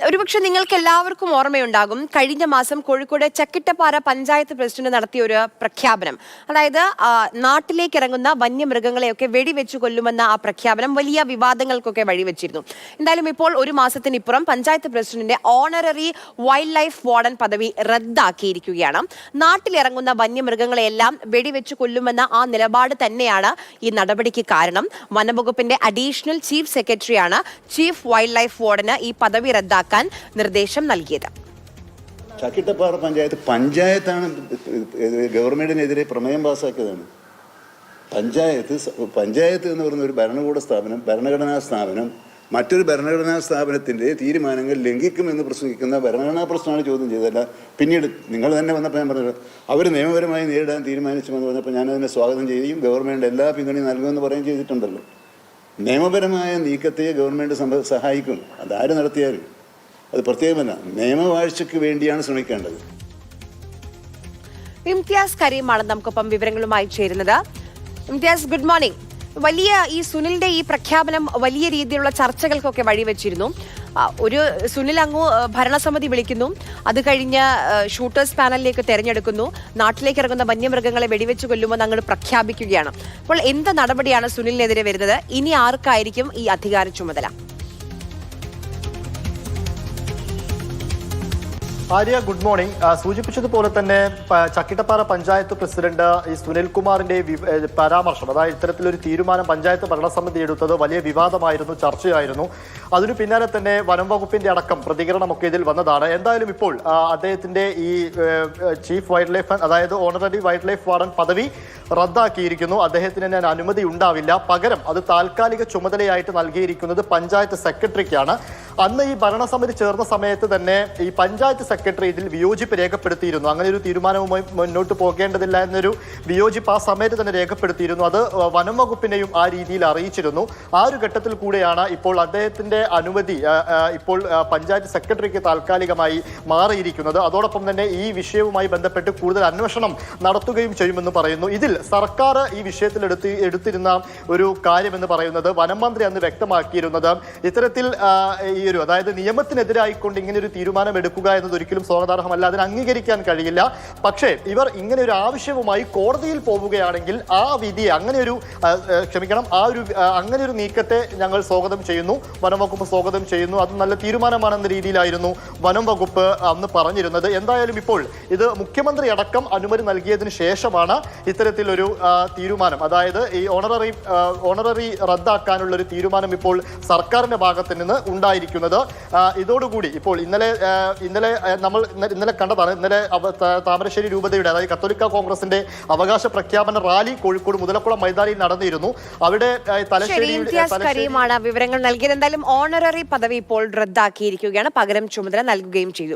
ഒരുപക്ഷെ നിങ്ങൾക്ക് എല്ലാവർക്കും ഓർമ്മയുണ്ടാകും കഴിഞ്ഞ മാസം കോഴിക്കോട് ചക്കിട്ടപ്പാറ പഞ്ചായത്ത് പ്രസിഡന്റ് നടത്തിയ ഒരു പ്രഖ്യാപനം. അതായത് നാട്ടിലേക്ക് ഇറങ്ങുന്ന വന്യമൃഗങ്ങളെയൊക്കെ വെടിവെച്ചു കൊല്ലുമെന്ന ആ പ്രഖ്യാപനം വലിയ വിവാദങ്ങൾക്കൊക്കെ വഴിവെച്ചിരുന്നു. എന്തായാലും ഇപ്പോൾ ഒരു മാസത്തിനിപ്പുറം പഞ്ചായത്ത് പ്രസിഡന്റിന്റെ ഓണററി വൈൽഡ് ലൈഫ് വാർഡൻ പദവി റദ്ദാക്കിയിരിക്കുകയാണ്. നാട്ടിലിറങ്ങുന്ന വന്യമൃഗങ്ങളെയെല്ലാം വെടിവെച്ചു കൊല്ലുമെന്ന ആ നിലപാട് തന്നെയാണ് ഈ നടപടിക്ക് കാരണം. വനംവകുപ്പിന്റെ അഡീഷണൽ ചീഫ് സെക്രട്ടറിയാണ് ചീഫ് വൈൽഡ് ലൈഫ് വാർഡന് ഈ പദവി റദ്ദാക്കാൻ നിർദ്ദേശം നൽകിയത്. ചക്കിട്ടപ്പാറ പഞ്ചായത്താണ് ഗവൺമെന്റിനെതിരെ പ്രമേയം പാസ്സാക്കിയതാണ്. പഞ്ചായത്ത് എന്ന് പറയുന്ന ഒരു ഭരണഘടനാ സ്ഥാപനം മറ്റൊരു ഭരണഘടനാ സ്ഥാപനത്തിൻ്റെ തീരുമാനങ്ങൾ ലംഘിക്കുമെന്ന് പ്രസംഗിക്കുന്ന ഭരണഘടനാ പ്രശ്നമാണ് ചോദ്യം ചെയ്തതല്ല. പിന്നീട് നിങ്ങൾ തന്നെ വന്നപ്പോൾ ഞാൻ പറഞ്ഞത് അവർ നിയമപരമായി നേരിടാൻ തീരുമാനിച്ചുവെന്ന് പറഞ്ഞപ്പോൾ ഞാനതിനെ സ്വാഗതം ചെയ്യുകയും ഗവൺമെൻറ് എല്ലാ പിന്തുണയും നൽകുമെന്ന് പറയുകയും ചെയ്തിട്ടുണ്ടല്ലോ. നിയമപരമായ നീക്കത്തെ ഗവൺമെൻറ് സഹായിക്കും. അതാര് നടത്തിയാലും അത് പ്രത്യേകമല്ല, നിയമവാഴ്ചയ്ക്ക് വേണ്ടിയാണ് ശ്രമിക്കേണ്ടത്. ഇംതിയാസ് കരീമാണ് നമുക്കൊപ്പം വിവരങ്ങളുമായി ചേരുന്നത്. Imtiyaz, good morning. വലിയ ഈ സുനിലിന്റെ ഈ പ്രഖ്യാപനം വലിയ രീതിയിലുള്ള ചർച്ചകൾക്കൊക്കെ വഴിവെച്ചിരുന്നു. ഒരു സുനിൽ അങ്ങ് ഭരണസമിതി വിളിക്കുന്നു, അത് കഴിഞ്ഞ് ഷൂട്ടേഴ്സ് പാനലിലേക്ക് തെരഞ്ഞെടുക്കുന്നു, നാട്ടിലേക്ക് ഇറങ്ങുന്ന വന്യമൃഗങ്ങളെ വെടിവെച്ച് കൊല്ലുമെന്ന് അങ്ങോട്ട് പ്രഖ്യാപിക്കുകയാണ്. അപ്പോൾ എന്ത് നടപടിയാണ് സുനിലിനെതിരെ വരുന്നത്? ഇനി ആർക്കായിരിക്കും ഈ അധികാര ചുമതല? Arya, good morning. സൂചിപ്പിച്ചതുപോലെ തന്നെ ചക്കിട്ടപ്പാറ പഞ്ചായത്ത് പ്രസിഡന്റ് ഈ സുനിൽകുമാറിന്റെ പരാമർശം, അതായത് ഇത്തരത്തിലൊരു തീരുമാനം പഞ്ചായത്ത് ഭരണസമിതി എടുത്തത് വലിയ വിവാദമായിരുന്നു, ചർച്ചയായിരുന്നു. അതിനു പിന്നാലെ തന്നെ വനം വകുപ്പിന്റെ അടക്കം പ്രതികരണമൊക്കെ ഇതിൽ വന്നതാണ്. എന്തായാലും ഇപ്പോൾ അദ്ദേഹത്തിന്റെ ഈ ചീഫ് വൈൽഡ് ലൈഫ്, അതായത് ഓണററി വൈൽഡ് ലൈഫ് വാർഡൻ പദവി റദ്ദാക്കിയിരിക്കുന്നു. അദ്ദേഹത്തിന് ഞാൻ അനുമതി ഉണ്ടാവില്ല, പകരം അത് താൽക്കാലിക ചുമതലയായിട്ട് നൽകിയിരിക്കുന്നത് പഞ്ചായത്ത് സെക്രട്ടറിക്കാണ്. അന്ന് ഈ ഭരണസമിതി ചേർന്ന സമയത്ത് തന്നെ ഈ പഞ്ചായത്ത് സെക്രട്ടറി ഇതിൽ വിയോജിപ്പ് രേഖപ്പെടുത്തിയിരുന്നു. അങ്ങനെ ഒരു തീരുമാനവുമായി മുന്നോട്ട് പോകേണ്ടതില്ല എന്നൊരു വിയോജിപ്പ് ആ സമയത്ത് തന്നെ രേഖപ്പെടുത്തിയിരുന്നു. അത് വനം വകുപ്പിനെയും ആ രീതിയിൽ അറിയിച്ചിരുന്നു. ആ ഒരു ഘട്ടത്തിൽ കൂടെയാണ് ഇപ്പോൾ അദ്ദേഹത്തിന്റെ അനുമതി ഇപ്പോൾ പഞ്ചായത്ത് സെക്രട്ടറിക്ക് താൽക്കാലികമായി മാറിയിരിക്കുന്നത്. അതോടൊപ്പം തന്നെ ഈ വിഷയവുമായി ബന്ധപ്പെട്ട് കൂടുതൽ അന്വേഷണം നടത്തുകയും ചെയ്യുമെന്ന് പറയുന്നു. ഇതിൽ സർക്കാർ ഈ വിഷയത്തിൽ എടുത്തിരുന്ന ഒരു കാര്യമെന്ന് പറയുന്നത് വനം മന്ത്രി അന്ന് വ്യക്തമാക്കിയിരുന്നത് ഇത്തരത്തിൽ അതായത് നിയമത്തിനെതിരായിക്കൊണ്ട് ഇങ്ങനെ ഒരു തീരുമാനം എടുക്കുക എന്നത് ഒരിക്കലും സ്വാഗതാർഹമല്ല, അതിന് അംഗീകരിക്കാൻ കഴിയില്ല. പക്ഷേ ഇവർ ഇങ്ങനെ ഒരു ആവശ്യവുമായി കോടതിയിൽ പോവുകയാണെങ്കിൽ ആ വിധിയെ അങ്ങനെ ഒരു നീക്കത്തെ ഞങ്ങൾ സ്വാഗതം ചെയ്യുന്നു, വനം വകുപ്പ് സ്വാഗതം ചെയ്യുന്നു, അത് നല്ല തീരുമാനമാണെന്ന രീതിയിലായിരുന്നു വനം വകുപ്പ് അന്ന് പറഞ്ഞിരുന്നത്. എന്തായാലും ഇപ്പോൾ ഇത് മുഖ്യമന്ത്രി അടക്കം അനുമതി നൽകിയതിനു ശേഷമാണ് ഇത്തരത്തിലൊരു തീരുമാനം, അതായത് ഈ ഓണററി റദ്ദാക്കാനുള്ള ഒരു തീരുമാനം ഇപ്പോൾ സർക്കാരിന്റെ ഭാഗത്ത് നിന്ന് ഉണ്ടായിരിക്കുന്നത്. ഇതോടുകൂടി ഇപ്പോൾ ഇന്നലെ കണ്ടതാണ്. ഇന്നലെ താമരശ്ശേരി രൂപതയുടെ, അതായത് കത്തോലിക്ക കോൺഗ്രസിന്റെ അവകാശ പ്രഖ്യാപന റാലി കോഴിക്കോട് മുതലക്കുളം മൈതാനിയിൽ നടന്നിരുന്നു. അവിടെ വിവരങ്ങൾ നൽകിയത്. എന്തായാലും ഓണററി പദവി ഇപ്പോൾ റദ്ദാക്കിയിരിക്കുകയാണ്, പകരം ചുമതല നൽകുകയും ചെയ്തു.